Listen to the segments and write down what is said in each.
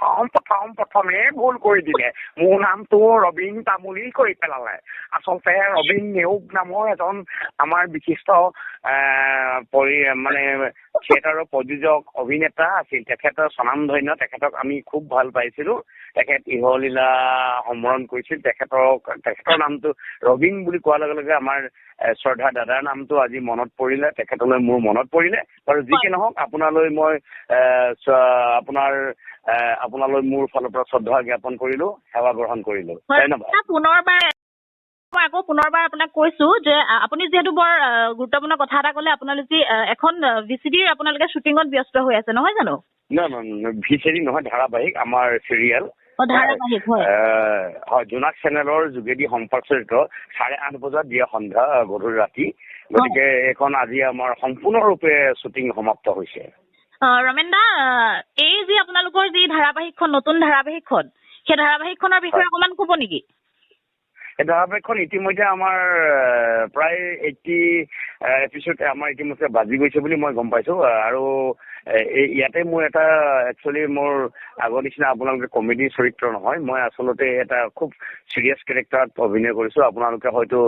প্ৰথমে ভুল কৰি দিলে। মোৰ নামটো ৰবীন তামুলী কৰি পেলালে। আচলতে ৰবীন নেওগ নামৰ এজন আমাৰ বিশিষ্ট মানে থিয়েটাৰৰ প্ৰযোজক অভিনেতা আছিল। তেখেতৰ স্বনামধন্য, তেখেতক আমি খুব ভাল পাইছিলো। তেখেত ইহলীলা সম্বৰণ কৰিছিল। তেখেতৰ নামটো ৰবীন বুলি কোৱাৰ লগে লগে আমাৰ শ্ৰদ্ধা দাদাৰ নামটো আজি মনত পৰিলে, তেখেতলৈ মোৰ মনত পৰিলে। বাৰু যি কি নহওক, আপোনালৈ মই আপোনালৈ মোৰ ফালৰ পৰা শ্ৰদ্ধা জ্ঞাপন কৰিলো, সেৱা গ্ৰহণ কৰিলো। ধন্যবাদ। মই পুনৰবাৰ আপোনাক কৈছো যে আপুনি যিহেতু বৰ গুৰুত্বপূৰ্ণ কথা এটা ক'লে, আপোনালোকে এখন VCDৰ আপোনালোকে শ্বুটিঙত ব্যস্ত হৈ আছে, নহয় জানো? VCD নহয়, ধাৰাবাহিক, আমাৰ চিৰিয়েল। ধাৰাবাহিক হয়, জোনাক চেনেলৰ যোগেদি সম্প্ৰচাৰিত 8:30 বজাত দিয়া সন্ধ্যা গধূলি ৰাতি। গতিকে এইখন আজি আমাৰ সম্পূৰ্ণৰূপে শ্বুটিং সমাপ্ত হৈছে। ৰমেন দা, এই যি আপোনালোকৰ যি ধাৰাবাহিকখন, নতুন ধাৰাবাহিকখন, সেই ধাৰাবাহিকখনৰ বিষয়ে অকণমান ক'ব নেকি? এই ধাৰাবাহিকখন ইতিমধ্যে আমাৰ প্ৰায় 80 এপিছড আমাৰ ইতিমধ্যে বাজি গৈছে বুলি মই গম পাইছো। আৰু ইয়াতে মোৰ এটা একচুৱেলি মোৰ আগৰ নিচিনা আপোনালোকে কমেডি চৰিত্ৰ নহয়, মই আচলতে এটা খুব চিৰিয়াছ কেৰেক্টাৰত অভিনয় কৰিছো। আপোনালোকে হয়তো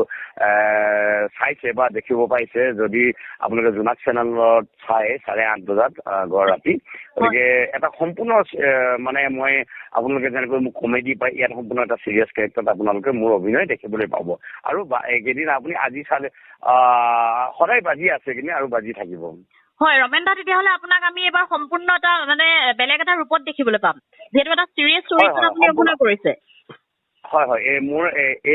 চাইছে বা দেখিব পাইছে যদি আপোনালোকে জোনাক চেনেলত চাই 8:30 বজাত গড় ৰাতি। গতিকে এটা সম্পূৰ্ণ মানে মই আপোনালোকে যেনেকৈ মোক কমেডি পায়, ইয়াত সম্পূৰ্ণ এটা চিৰিয়াছ কেৰেক্টাৰত আপোনালোকে মোৰ অভিনয় দেখিবলৈ পাব। আৰু এইকেইদিন আপুনি আজি চালে সদায় বাজি আছে কিন্তু আৰু বাজি থাকিব। হয় ৰমেন দা, তেতিয়াহ'লে আপোনাক আমি এবাৰ সম্পূৰ্ণ এটা মানে বেলেগ এটা ৰূপত দেখিবলৈ পাম, যিহেতু এটা চিৰিয়াছ চৰিত্ৰত আপুনি অভিনয় কৰিছে। হয়, মোৰ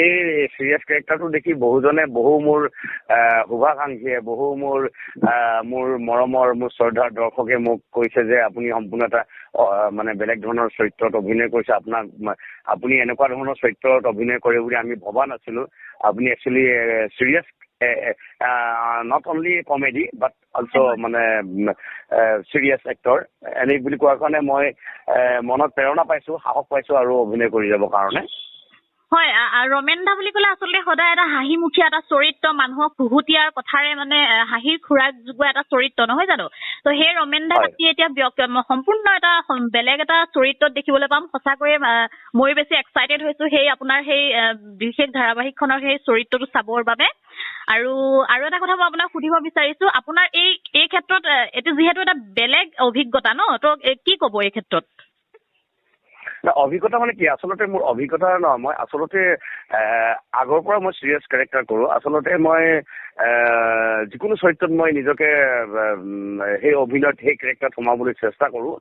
এই চিৰিয়াছ কেৰেক্টাৰটো দেখি বহুজনে, মোৰ শুভাকাংক্ষীয়ে, মোৰ মৰমৰ, মোৰ শ্ৰদ্ধাৰ দৰ্শকে মোক কৈছে যে আপুনি সম্পূৰ্ণ এটা মানে বেলেগ ধৰণৰ চৰিত্ৰত অভিনয় কৰিছে। আপুনি এনেকুৱা ধৰণৰ চৰিত্ৰত অভিনয় কৰে বুলি আমি ভবা নাছিলো। আপুনি actually serious, not only comedy but also' মানে চিৰিয়াছ এক্টৰ এনে বুলি কোৱাৰ কাৰণে মই মনত প্ৰেৰণা পাইছো, সাহস পাইছো আৰু অভিনয় কৰি যাবৰ কাৰণে। হয়, ৰমেন দা বুলি ক'লে আচলতে সদায় এটা হাঁহিমুখীয়া এটা চৰিত্ৰ, মানুহক খুহুতীয়াৰ কথাৰে মানে হাঁহিৰ খোৰাক যোগোৱা এটা চৰিত্ৰ, নহয় জানো? ত' সেই ৰমেন দাক আমি এতিয়া সম্পূৰ্ণ এটা বেলেগ এটা চৰিত্ৰত দেখিবলৈ পাম। সঁচাকৈয়ে মই বেছি এক্সাইটেড হৈছো সেই আপোনাৰ সেই বিশেষ ধাৰাবাহিকখনৰ সেই চৰিত্ৰটো চাবৰ বাবে। আৰু এটা কথা মই আপোনাক সুধিব বিচাৰিছো, আপোনাৰ এই ক্ষেত্ৰত এইটো যিহেতু এটা বেলেগ অভিজ্ঞতা ন, ত' কি ক'ব এই ক্ষেত্ৰত? অভিজ্ঞতা মানে কি, আচলতে মোৰ অভিজ্ঞতা নহয়, মই আচলতে আগৰ পৰা মই চিৰিয়াছ কেৰেক্টাৰ কৰোঁ। আচলতে মই যিকোনো চৰিত্ৰত মই নিজকে সেই অভিনয়ত, সেই কেৰেক্টাৰত সোমাবলৈ চেষ্টা কৰোঁ।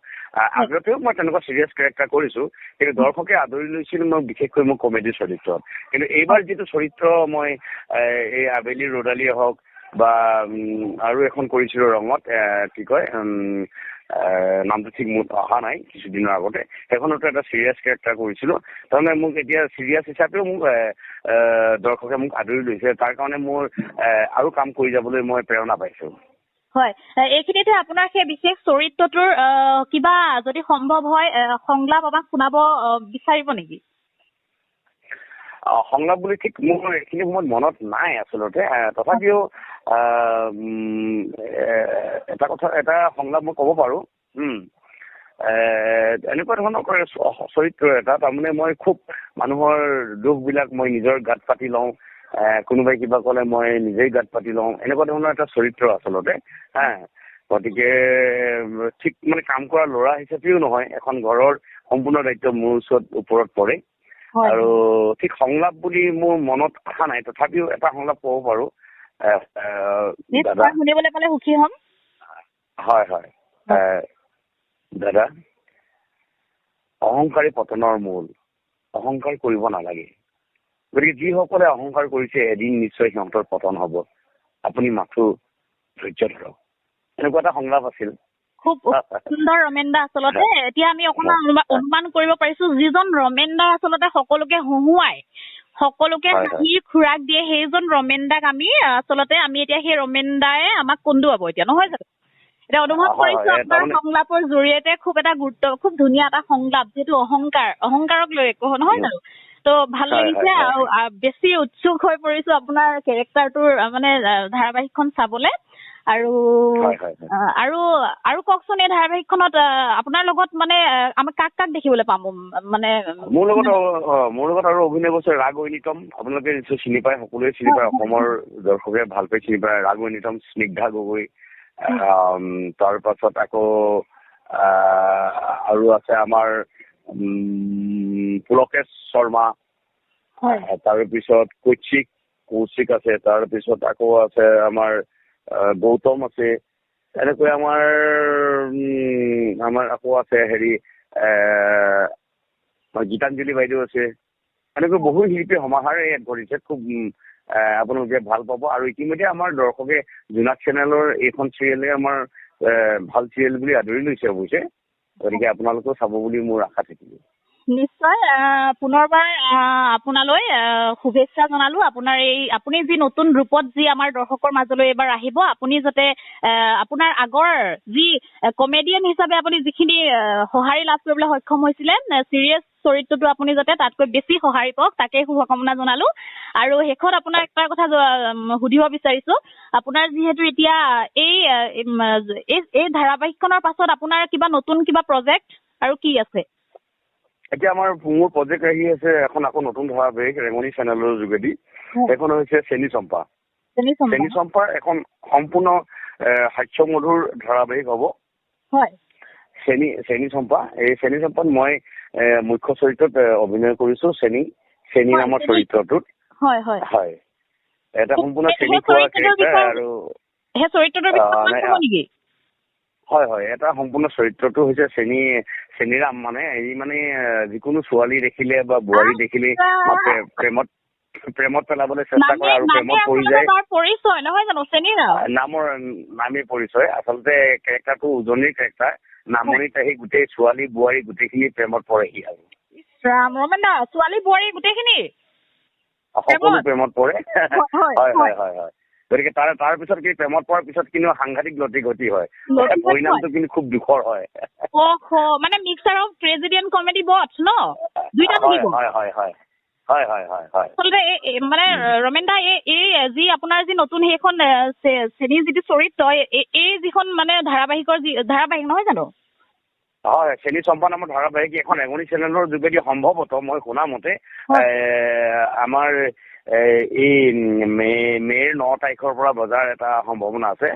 আগতেও মই তেনেকুৱা চিৰিয়াছ কেৰেক্টাৰ কৰিছোঁ, কিন্তু দৰ্শকে আদৰি লৈছিল মই বিশেষকৈ মোৰ কমেডি চৰিত্ৰত। কিন্তু এইবাৰ যিটো চৰিত্ৰ মই এই আবেলি ৰ'দালিয়ে হওক বা আৰু এখন কৰিছিলোঁ ৰঙত, কি কয় নামটো ঠিক মোৰ অহা নাই, কিছুদিনৰ আগতে সেইখনতো এটা চিৰিয়াছ কেৰেক্টাৰ কৰিছিলোঁ। তাৰমানে মোক এতিয়া চিৰিয়াছ হিচাপেও মোক দৰ্শকে মোক আদৰি লৈছে, তাৰ কাৰণে মোৰ আৰু কাম কৰি যাবলৈ মই প্ৰেৰণা পাইছোঁ। হয়, এইখিনিতে আপোনাৰ সেই বিশেষ চৰিত্ৰটোৰ কিবা যদি সম্ভৱ হয় সংলাপ আমাক শুনাব বিচাৰিব নেকি? সংলাপ বুলি ঠিক মোৰ এইখিনি সময়ত মনত নাই আচলতে, তথাপিও এটা সংলাপ মই ক'ব পাৰোঁ। এনেকুৱা ধৰণৰ চৰিত্ৰ এটা, তাৰমানে মই খুব মানুহৰ দুখবিলাক মই নিজৰ গাত পাতি লওঁ, কোনোবাই কিবা ক'লে মই নিজেই গাত পাতি লওঁ, এনেকুৱা ধৰণৰ এটা চৰিত্ৰ আচলতে। গতিকে ঠিক মানে কাম কৰা ল'ৰা হিচাপেও নহয়, এখন ঘৰৰ সম্পূৰ্ণ দায়িত্ব মোৰ ওপৰত পৰে। আৰু ঠিক সংলাপ বুলি মোৰ মনত অহা নাই, তথাপিও এটা সংলাপ ক'ব পাৰোঁ। শুনিবলৈ পালে সুখী হ'ম। হয়, দাদা, অহংকাৰী পতনৰ মূল, অহংকাৰ কৰিব নালাগে। গতিকে যিসকলে অহংকাৰ কৰিছে এদিন নিশ্চয় সিহঁতৰ পতন হ'ব। আপুনি মাথো ধৈৰ্য ধৰক। এনেকুৱা এটা সংলাপ আছিল। খুব সুন্দৰ ৰমেন দা। আচলতে এতিয়া আমি অকণমান অনুমান কৰিব পাৰিছো, যিজন ৰমেন দা আচলতে সকলোকে হহুৱাই, সকলোকে হাঁহিৰ খোৰাক দিয়ে, সেইজন ৰমেন দাক আমি এতিয়া সেই ৰমেন দাই আমাক কন্দুৱাব এতিয়া, নহয় জানো? এতিয়া অনুভৱ কৰিছো আপোনাৰ সংলাপৰ জৰিয়তে খুব ধুনীয়া এটা সংলাপ, যিহেতু অহংকাৰক লৈ নহয় জানো? ত' ভাল লাগিছে আৰু বেছি উৎসুক হৈ পৰিছো আপোনাৰ কেৰেক্টাৰটোৰ মানে ধাৰাবাহিকখন চাবলে। আৰু আৰু কওকচোন এই ধাৰাবাহিকখনত আপোনাৰ লগত মানে আমি কাক কাক দেখিবলৈ পাম মানে মোৰ লগত আৰু অভিনয় কৰিছে ৰাগ ঐনিতম আপোনালোকে নিশ্চয় চিনি পায় সকলোৱে চিনি পায় অসমৰ দৰ্শকে ভাল পাই চিনি পায় ৰাগ ঐনিতম স্নিগ্ধা গগৈ তাৰ পাছত আকৌ আৰু আছে আমাৰ পুলকেশ শৰ্মা তাৰপিছত কৌশিক আছে তাৰপিছত আকৌ আছে আমাৰ গৌতম আছে এনেকৈ আমাৰ আকৌ আছে হেৰি গীতাঞ্জলি বাইদেউ আছে এনেকৈ বহু শিল্পী সমাহাৰে ইয়াত কৰিছে খুব আপোনালোকে ভাল পাব আৰু ইতিমধ্যে আমাৰ দৰ্শকে জোনাক চেনেলৰ এইখন চিৰিয়েলে আমাৰ ভাল চিৰিয়েল বুলি আদৰি লৈছে অৱশ্যে গতিকে আপোনালোকেও চাব বুলি মোৰ আশা থাকিব নিশ্চয় পুনৰবাৰ আপোনালৈ শুভেচ্ছা জনালো আপুনি যি নতুন ৰূপত যি আমাৰ দৰ্শকৰ মাজলৈ এবাৰ আহিব আপুনি যাতে আপোনাৰ আগৰ যি কমেডিয়ান হিচাপে আপুনি যিখিনি সঁহাৰি লাভ কৰিবলৈ সক্ষম হৈছিলে চিৰিয়াছ চৰিত্ৰটো আপুনি যাতে তাতকৈ বেছি সঁহাৰি পাওক তাকে শুভকামনা জনালো আৰু শেষত আপোনাক এটা কথা সুধিব বিচাৰিছো আপোনাৰ যিহেতু এতিয়া এই ধাৰাবাহিকখনৰ পাছত আপোনাৰ কিবা নতুন কিবা প্ৰজেক্ট আৰু কি আছে এতিয়া মোৰ প্ৰজেক্ট আহি আছে এখন আকৌ নতুন ধাৰাবাহিক ৰেঙনি চেনেলৰ যোগেদি সেইখন হৈছে চেনী চম্পাৰ এখন সম্পূৰ্ণ হাস্যমধুৰ ধাৰাবাহিক হ'ব চেনী চম্পা এই চেনী চম্পাত মই মুখ্য চৰিত্ৰত অভিনয় কৰিছো চেনী নামৰ চৰিত্ৰটোত হয় এটা সম্পূৰ্ণ চেনী খোৱা কেৰেক্টাৰ আৰু হয় এটা সম্পূৰ্ণ চৰিত্ৰটো হৈছে চেনীৰাম মানে এই মানে যিকোনো ছোৱালী দেখিলে বা বোৱাৰী দেখিলে প্ৰেমত পেলাবলৈ চেষ্টা কৰে আৰু প্ৰেমত পৰি যায় নামৰ নামেই পৰিচয় আচলতে কেৰেক্টাৰটো উজনিৰ কেৰেক্টাৰ নামনিত আহি গোটেই ছোৱালী বোৱাৰী গোটেইখিনি প্ৰেমত পৰেহি আৰু ছোৱালী বোৱাৰী গোটেইখিনি সকলো প্ৰেমত পৰে হয় গতিকে তাৰ পিছত কি প্ৰেমত পৰাৰ পিছত কিন্তু সাংঘাতিক গতি হয় পৰিণামটো কিন্তু খুব দুখৰ হয় মানে mixture of tragedy and comedy both ন দুইটা থাকিব হয় আচলতে মানে ৰমেন দা এই যি আপোনাৰ যি নতুন সেইখন চেনীৰ যিটো চৰিত্ৰ এই যিখন মানে ধাৰাবাহিক নহয় জানো হয় চেনী চম্পা নামৰ ধাৰাবাহিক এখন ৰেঙনি চেনেলৰ যোগেদি সম্ভৱতঃ মই শুনা মতে আমাৰ এই মে'ৰ 9 তাৰিখৰ পৰা বজাৰ এটা সম্ভাৱনা আছে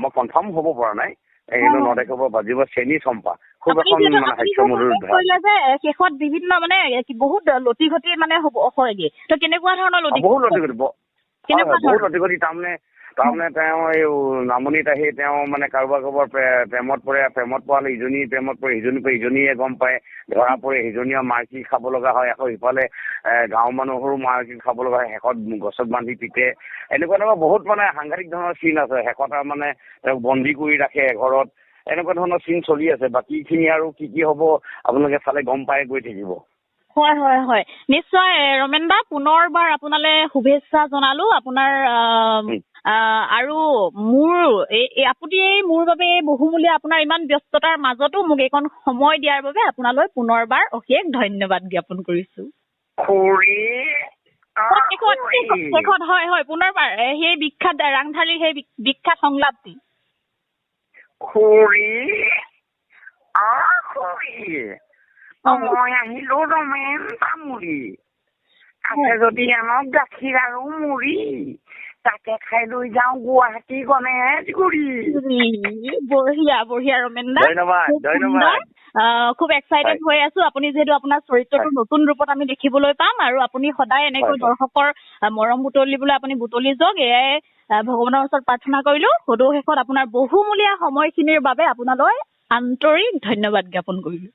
মই কনফাৰ্ম হ'ব পৰা নাই কিন্তু 9 তাৰিখৰ পৰা বাজিব চেনী চম্পা খুব এখন মানে হাস্যমধুৰ শেষত বিভিন্ন মানে বহুত লটি ঘটি মানে হয়গে তো কেনেকুৱা ধৰণৰ বহুত লটি ঘটি তাৰমানে তেওঁ এই নামনিত আহি তেওঁ মানে কাৰোবাৰ প্ৰেমত পোৱালে ইজনী প্ৰেমত পৰে ইজনীয়ে গম পায় ধৰা পৰে সিজনীয়ে মাৰকি খাব লগা হয় আকৌ ইফালে গাঁৱৰ মানুহৰো মাৰকি খাব লগা হয় শেষত গছত বান্ধি পিতে এনেকুৱা বহুত মানে সাংঘাতিক ধৰণৰ চিন আছে শেষত মানে তেওঁক বন্দী কৰি ৰাখে এঘৰত এনেকুৱা ধৰণৰ চিন চলি আছে বাকীখিনি আৰু কি হ'ব আপোনালোকে চালে গম পাই গৈ থাকিব হয় নিশ্চয় ৰমেন দা পুনৰবাৰ আপোনালৈ শুভেচ্ছা জনালো আপোনাৰ আৰু আপুনি মোৰ বাবে বহুমূলীয়া আপোনাৰ ইমান ব্যস্ততাৰ মাজতো মোক এইকণ সময় দিয়াৰ বাবে আপোনালৈ পুনৰবাৰ অশেষ ধন্যবাদ জ্ঞাপন কৰিছো শেষত হয় পুনৰবাৰ সেই বিখ্যাত ৰাংঢালীৰ সেই বিখ্যাত সংলাপটি মই আহিলো ৰমেন তামুলী আছে যদি আনক গাখীৰ আৰু মুড়ি তাকে খাই লৈ যাওঁ গুৱাহাটী গণেশগুৰি বঢ়িয়া ৰমেন দা ধন্যবাদ খুব এক্সাইটেড হৈ আছো আপুনি যিহেতু আপোনাৰ চৰিত্ৰটো নতুন ৰূপত আমি দেখিবলৈ পাম আৰু আপুনি সদায় এনেকৈ দৰ্শকৰ মৰম বুটলিবলৈ আপুনি বুটলি যাওক এয়াই ভগৱানৰ ওচৰত প্ৰাৰ্থনা কৰিলো সদৌ শেষত আপোনাৰ বহুমূলীয়া সময়খিনিৰ বাবে আপোনালৈ আন্তৰিক ধন্যবাদ জ্ঞাপন কৰিলো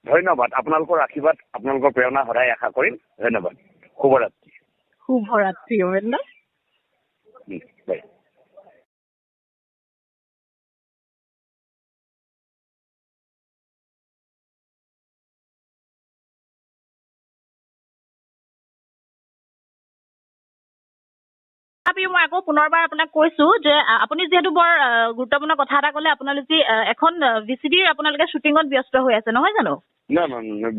ধন্যবাদ আপোনালোকৰ আশীৰ্বাদ আপোনালোকৰ প্ৰেৰণা সদায় আশা কৰিম ধন্যবাদ শুভৰাত্ৰি ৰমেন দা মই আকৌ পুনৰবাৰ আপোনাক কৈছো যে আপুনি যিহেতু বৰ গুৰুত্বপূৰ্ণ কথা এটা ক'লে আপোনালোকে এখন ভিচিডিৰ আপোনালোকে শ্বুটিঙত ব্যস্ত হৈ আছে নহয় জানো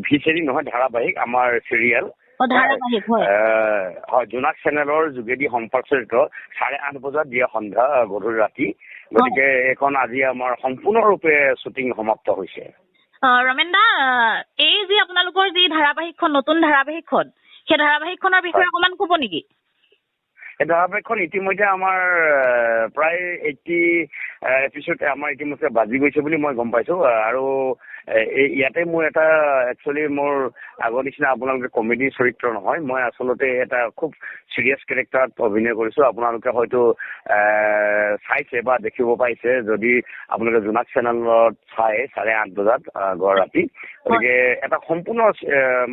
ভিচিডি নহয় ধাৰাবাহিক আমাৰ চিৰিয়েল হয় জোনাক চেনেলৰ যোগেদি সম্পৰ্ক চৰিত্ৰ 8:30 বজাত দিয়ে সন্ধ্যা গধূলি ৰাতি গতিকে এইখন আজি আমাৰ সম্পূৰ্ণৰূপে শ্বুটিং সমাপ্ত হৈছে। ৰমেন দা, এই যি আপোনালোকৰ যি ধাৰাবাহিকখন, নতুন ধাৰাবাহিকখন, সেই ধাৰাবাহিকখনৰ বিষয়ে অকণমান ক'ব নেকি? এই ধাৰাবাহিকখন ইতিমধ্যে আমাৰ প্ৰায় 80 এপিছড আমাৰ ইতিমধ্যে বাজি গৈছে বুলি মই গম পাইছো। আৰু ইয়াতে মোৰ এটা একচুৱেলি মোৰ আগৰ নিচিনা আপোনালোকে কমেডি চৰিত্ৰ নহয়, মই আচলতে এটা খুব চিৰিয়াছ কেৰেক্টাৰত অভিনয় কৰিছো। আপোনালোকে হয়তো চাইছে বা দেখিব পাইছে যদি আপোনালোকে জোনাক চেনেলত চাই 8:30 বজাত গড় ৰাতি। গতিকে এটা সম্পূৰ্ণ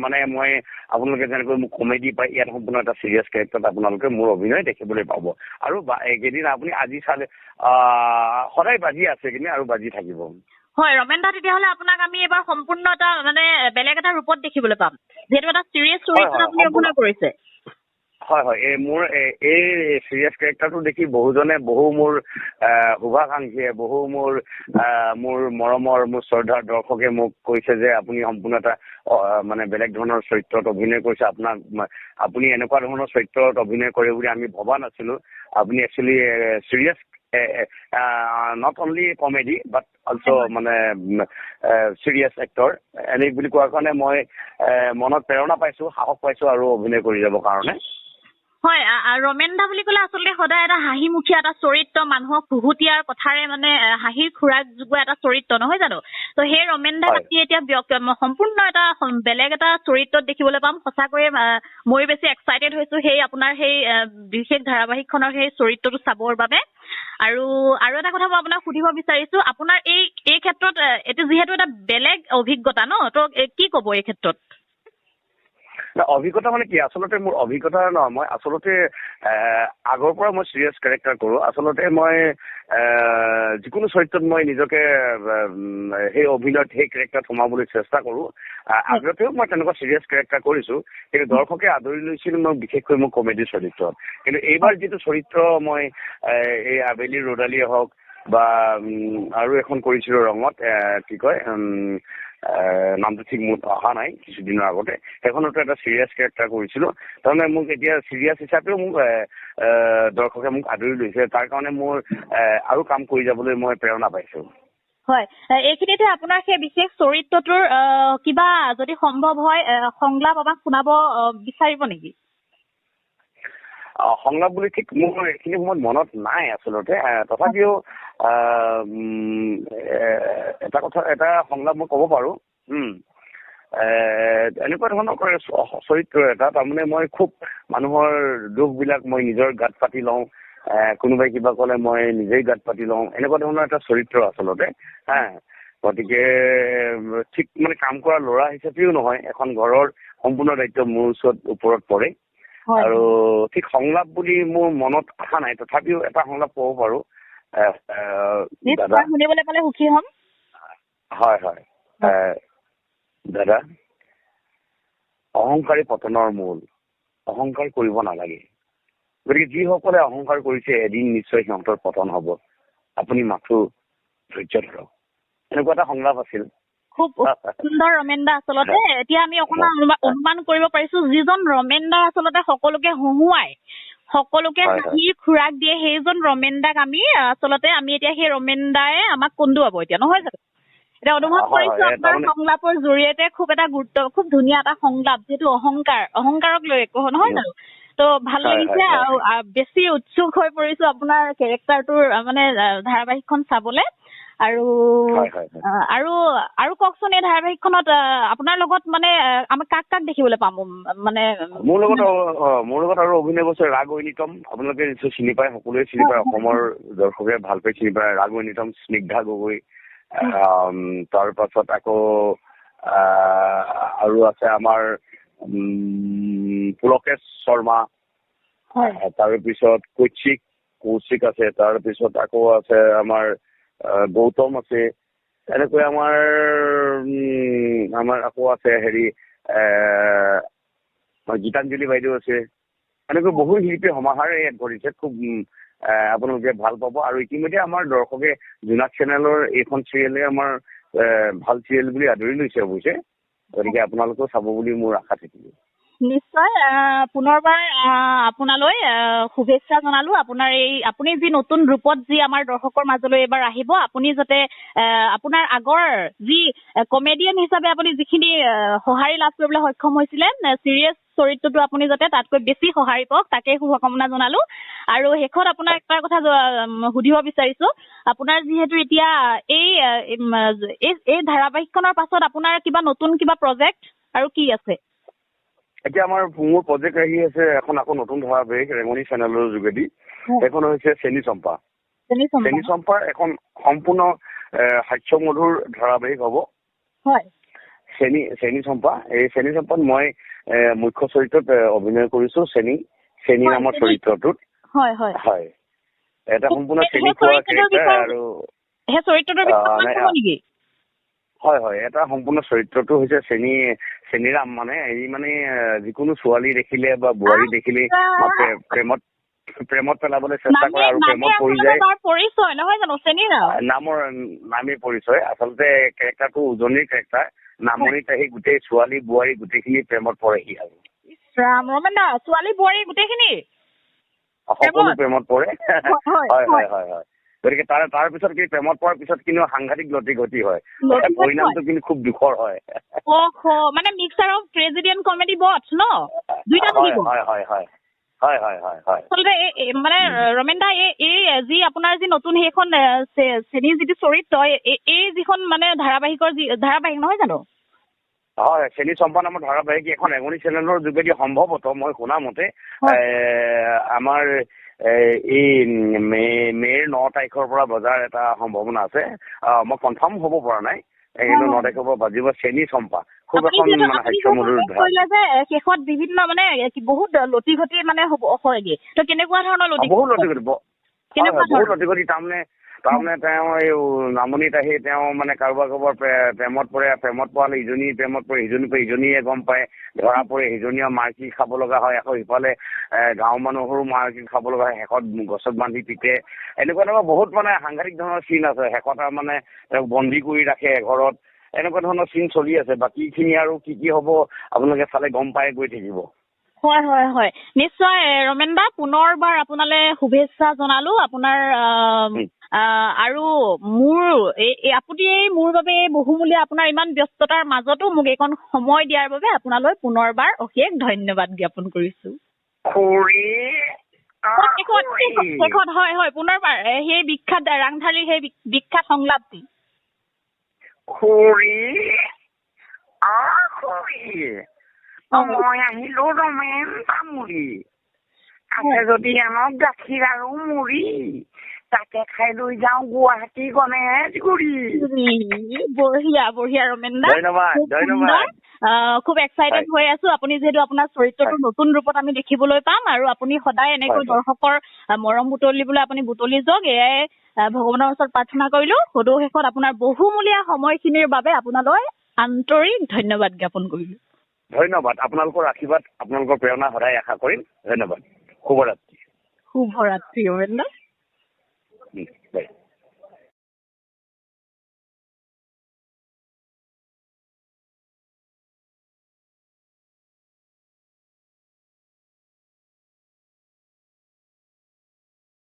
মানে মই আপোনালোকে যেনেকৈ মোক কমেডি পায়, ইয়াত সম্পূৰ্ণ এটা চিৰিয়াছ কেৰেক্টাৰত আপোনালোকে মোৰ অভিনয় দেখিবলৈ পাব। আৰু এইকেইদিন আপুনি আজি চালে সদায় বাজি আছে কিন্তু আৰু বাজি থাকিব। হয় ৰমেন দা, তেতিয়াহ'লে আপোনাক আমি এবাৰ সম্পূৰ্ণ এটা মানে বেলেগ এটা ৰূপত দেখিবলৈ পাম, যিহেতু এটা চিৰিয়াছ চৰিত্ৰত আপুনি অভিনয় কৰিছে। হয় হয়, মোৰ এই চিৰিয়াছ কেৰেক্টাৰটো দেখি বহু মোৰ শুভাকাংক্ষীয়ে, মোৰ মৰমৰ, মোৰ শ্ৰদ্ধাৰ দৰ্শকে মোক কৈছে যে আপুনি সম্পূৰ্ণ এটা মানে বেলেগ ধৰণৰ চৰিত্ৰত অভিনয় কৰিছে। আপুনি এনেকুৱা ধৰণৰ চৰিত্ৰত অভিনয় কৰে বুলি আমি ভবা নাছিলো। আপুনি actually serious, not only comedy but also' মানে চিৰিয়াছ এক্টৰ এনে বুলি কোৱাৰ কাৰণে মই মনত প্ৰেৰণা পাইছো, সাহস পাইছো আৰু অভিনয় কৰি যাবৰ কাৰণে। হয়, ৰমেন দা বুলি ক'লে আচলতে সদায় এটা হাঁহিমুখীয়া এটা চৰিত্ৰ, মানুহক খুহুতীয়াৰ কথাৰে মানে হাঁহিৰ খুৰাক যোগোৱা এটা চৰিত্ৰ, নহয় জানো? তো সেই ৰমেন দাক আমি এতিয়া সম্পূৰ্ণ এটা বেলেগ এটা চৰিত্ৰত দেখিবলৈ পাম। সঁচাকৈয়ে মই বেছি এক্সাইটেড হৈছো সেই আপোনাৰ সেই বিশেষ ধাৰাবাহিকখনৰ সেই চৰিত্ৰটো চাবৰ বাবে। আৰু এটা কথা মই আপোনাক সুধিব বিচাৰিছো, আপোনাৰ এই ক্ষেত্ৰত এইটো যিহেতু এটা বেলেগ অভিজ্ঞতা ন, তো কি ক'ব এই ক্ষেত্ৰত? অভিজ্ঞতা মানে কি, আচলতে মোৰ অভিজ্ঞতা নহয়, মই আচলতে আগৰ পৰা মই চিৰিয়াছ কেৰেক্টাৰ কৰো। আচলতে মই যিকোনো চৰিত্ৰত মই নিজকে সেই অভিনয়ত সেই কেৰেক্টাৰত সোমাবলৈ চেষ্টা কৰো। আগতেও মই তেনেকুৱা চিৰিয়াছ কেৰেক্টাৰ কৰিছো, কিন্তু দৰ্শকে আদৰি লৈছিল মই বিশেষকৈ মোৰ কমেডি চৰিত্ৰত। কিন্তু এইবাৰ যিটো চৰিত্ৰ মই এই আবেলি ৰ'দালিয়ে হওক বা আৰু এখন কৰিছিলো ৰঙত, কি কয় নামটো ঠিক মোৰ অহা নাই, কিছুদিনৰ আগতে সেইখনতো এটা চিৰিয়াছ কেৰেক্টাৰ কৰিছিলো। তাৰমানে মোক এতিয়া চিৰিয়াছ হিচাপেও মোক দৰ্শকে মোক আদৰি লৈছে, তাৰ কাৰণে মোৰ আৰু কাম কৰি যাবলৈ মই প্ৰেৰণা পাইছো। হয়, এইখিনিতে আপোনাৰ সেই বিশেষ চৰিত্ৰটোৰ কিবা যদি সম্ভৱ হয় সংলাপ আমাক শুনাব বিচাৰিব নেকি? সংলাপ বুলি ঠিক মোৰ এইখিনি সময়ত মনত নাই আচলতে, তথাপিও এটা সংলাপ মই ক'ব পাৰো। এনেকুৱা ধৰণৰ চৰিত্ৰ এটা, তাৰমানে মই খুব মানুহৰ দুখবিলাক মই নিজৰ গাত পাতি লওঁ, কোনোবাই কিবা ক'লে মই নিজেই গাত পাতি লওঁ, এনেকুৱা ধৰণৰ এটা চৰিত্ৰ আচলতে। গতিকে ঠিক মানে কাম কৰা ল'ৰা হিচাপেও নহয়, এখন ঘৰৰ সম্পূৰ্ণ দায়িত্ব মোৰ ওপৰত পৰে। আৰু ঠিক সংলাপ বুলি মোৰ মনত অহা নাই, তথাপিও এটা সংলাপ ক'ব পাৰো। দাদা শুনিবলৈ পালে সুখী হ'ম। হয় হয়, দাদা, অহংকাৰী পতনৰ মূল, অহংকাৰ কৰিব নালাগে। গতিকে যিসকলে অহংকাৰ কৰিছে এদিন নিশ্চয় সিহঁতৰ পতন হ'ব, আপুনি মাথো ধৈৰ্য ধৰক। এনেকুৱা এটা সংলাপ আছিল। খুব সুন্দৰ ৰমেন দা। আচলতে এতিয়া আমি অকণমান অনুমান কৰিব পাৰিছো, যিজন ৰমেন দা আচলতে সকলোকে হহুৱাই, সকলোকে হাঁহিৰ খুৰাক দিয়ে, সেইজন ৰমেন দাক আমি এতিয়া সেই ৰমেন দায়ে আমাক কন্দুৱাব এতিয়া, নহয় জানো? এতিয়া অনুভৱ কৰিছো আপোনাৰ সংলাপৰ জৰিয়তে খুব ধুনীয়া এটা সংলাপ, যিহেতু অহংকাৰক লৈ নহয় জানো? তো ভাল লাগিছে আৰু বেছি উৎসুক হৈ পৰিছো আপোনাৰ কেৰেক্টাৰটোৰ মানে ধাৰাবাহিকখন চাবলে। আৰু কওকচোন, এই ধাৰাবাহিকখনত আপোনাৰ লগত মানে আমি কাক দেখিবলৈ পাম? মানে মোৰ লগত আৰু অভিনয় কৰিছে ৰাগ ঐনিতম, আপোনালোকে নিশ্চয় চিনি পায়, সকলোৱে চিনি পায়, অসমৰ দৰ্শকে ভালকৈ চিনি পায় ৰাগ ঐনিতম, স্নিগ্ধা গগৈ। তাৰ পাছত আকৌ আৰু আছে আমাৰ পুলকেশ শৰ্মা, তাৰপিছত কৌশিক আছে, তাৰপিছত আকৌ আছে আমাৰ গৌতম আছে, এনেকৈ আমাৰ আকৌ আছে গীতাঞ্জলি বাইদেউ আছে, এনেকৈ বহু শিল্পী সমাহাৰে ইয়াত ঘটিছে। খুব আপোনালোকে ভাল পাব। আৰু ইতিমধ্যে আমাৰ দৰ্শকে জোনাক চেনেলৰ এইখন চিৰিয়েলে আমাৰ ভাল চিৰিয়েল বুলি আদৰি লৈছে অৱশ্যে। গতিকে আপোনালোকেও চাব বুলি মোৰ আশা থাকিব। নিশ্চয় পুনৰবাৰ আপোনালৈ শুভেচ্ছা জনালো। আপোনাৰ আপুনি যি নতুন ৰূপত যি আমাৰ দৰ্শকৰ মাজলৈ এবাৰ আহিব, আপুনি যাতে আপোনাৰ আগৰ যি কমেডিয়ান হিচাপে আপুনি যিখিনি সঁহাৰি লাভ কৰিবলৈ সক্ষম হৈছিলে, চিৰিয়াছ চৰিত্ৰটো আপুনি যাতে তাতকৈ বেছি সঁহাৰি পাওক, তাকে শুভকামনা জনালো। আৰু শেষত আপোনাক এটা কথা সুধিব বিচাৰিছো, আপোনাৰ যিহেতু এতিয়া এই ধাৰাবাহিকখনৰ পাছত আপোনাৰ কিবা নতুন কিবা প্ৰজেক্ট আৰু কি আছে? এতিয়া মোৰ প্ৰজেক্ট আহি আছে এখন আকৌ নতুন ধাৰাবাহিক ৰেঙনি চেনেলৰ যোগেদি। সেইখন হৈছে চেনী চম্পা। চেনী চম্পাৰ এখন সম্পূৰ্ণ হাস্যমধুৰ ধাৰাবাহিক হ'ব। হয়। চেনী চম্পা, এই চেনী চম্পাত মই মুখ্য চৰিত্ৰত অভিনয় কৰিছো। চেনী নামৰ চৰিত্ৰটোত। হয় হয় হয়। এটা সম্পূৰ্ণ চেনী খোৱা কেৰেক্টাৰ আৰু সেই চৰিত্ৰটোৰ বিষয়ে নেকি? হয় হয়, এটা সম্পূৰ্ণ চৰিত্ৰটো হৈছে চেনীৰাম। মানে যিকোনো ছোৱালী দেখিলে বা বোৱাৰী দেখিলে প্ৰেমত পেলাবলৈ চেষ্টা কৰে আৰু প্ৰেমত পৰি যায়। পৰিচয় নহয় জানো চেনীৰাম? নামেই পৰিচয়। আচলতে কেৰেক্টাৰটো উজনিৰ কেৰেক্টাৰ। নামনিত আহি গোটেই ছোৱালী বোৱাৰী গোটেইখিনি প্ৰেমত পৰেহি আৰু। ছোৱালী বোৱাৰী গোটেইখিনি সকলো প্ৰেমত পৰে। হয় হয় হয় হয়। গতিকে তাৰ পিছত কি প্ৰেমত পৰাৰ পিছত কিন্তু সাংঘাতিক লতি হয়। পৰিণামটো কিন্তু খুব দুখৰ হয়। মানে mixture of tragedy and comedy both ন? দুইটা থাকিব। হয় হয় হয় হয় হয় হয় হয়। আচলতে মানে ৰমেন দা, এই যি আপোনাৰ যি নতুন সেইখন চেনীৰ যিটো চৰিত্ৰ, এই যিখন মানে ধাৰাবাহিক নহয় জানো? হয়, চেনী চম্পা নামৰ ধাৰাবাহিক এখন ৰেঙনি চেনেলৰ যোগেদি সম্ভৱতঃ মই শুনা মতে আমাৰ এই মে'ৰ 9 তাৰিখৰ পৰা বজাৰ এটা সম্ভাৱনা আছে। মই কনফাৰ্ম হ'ব পৰা নাই, কিন্তু 9 তাৰিখৰ পৰা বাজিব চেনী চম্পা। খুব এখন মানে হাস্যমধুৰ শেষত বিভিন্ন মানে বহুত লতি ঘটি মানে হয়গে। ত কেনেকুৱা ধৰণৰ লতি? বহুত লতি ঘটি তাৰমানে তেওঁ এই নামনিত আহি তেওঁ মানে কাৰোবাৰ প্ৰেমত পোৱালে ইজনী প্ৰেমত পৰে, ইজনীয়ে গম পায়, ধৰা পৰে, সিজনীয়ে মাৰকি খাব লগা হয়। আকৌ ইফালে গাঁৱৰ মানুহৰো মাৰকি খাব লগা হয়। শেষত গছত বান্ধি পিতে। এনেকুৱা বহুত মানে সাংঘাতিক ধৰণৰ চিন আছে। শেষত মানে তেওঁক বন্দী কৰি ৰাখে ঘৰত। এনেকুৱা ধৰণৰ চিন চলি আছে। বাকীখিনি আৰু কি হ'ব আপোনালোকে চালে গম পাই গৈ থাকিব। হয় হয় হয়, নিশ্চয় ৰমেন দা, পুনৰবাৰ আপোনালৈ শুভেচ্ছা জনালো। আপোনাৰ আৰু আপুনি মোৰ বাবে বহুমূলীয়া আপোনাৰ ইমান ব্যস্ততাৰ মাজতো মোক এইকণ সময় দিয়াৰ বাবে আপোনালৈ পুনৰবাৰ অশেষ ধন্যবাদ জ্ঞাপন কৰিছো। শেষত হয় হয়, পুনৰবাৰ সেই বিখ্যাত ৰাংঢালীৰ সেই বিখ্যাত সংলাপটি। মই আহিলো ৰমেন তামুলী, আছে যদি আনক গাখীৰ আৰু মুড়ি, তাকে খাই লৈ যাওঁ গুৱাহাটী গণেশগুৰি। বঢ়িয়া বঢ়িয়া ৰমেন দা, ধন্যবাদ। খুব এক্সাইটেড হৈ আছো। আপুনি যিহেতু আপোনাৰ চৰিত্ৰটো নতুন ৰূপত আমি দেখিবলৈ পাম, আৰু আপুনি সদায় এনেকৈ দৰ্শকৰ মৰম বুটলিবলৈ আপুনি বুটলি যাওক, এয়াই ভগৱানৰ ওচৰত প্ৰাৰ্থনা কৰিলো। সদৌ শেষত আপোনাৰ বহুমূলীয়া সময়খিনিৰ বাবে আপোনালৈ আন্তৰিক ধন্যবাদ জ্ঞাপন কৰিলো। ধন্যবাদ। আপোনালোকৰ আশীৰ্বাদ, আপোনালোকৰ প্ৰেৰণা সদায় আশা কৰিম। ধন্যবাদ। শুভৰাত্ৰি। শুভৰাত্ৰি ৰমেন দা।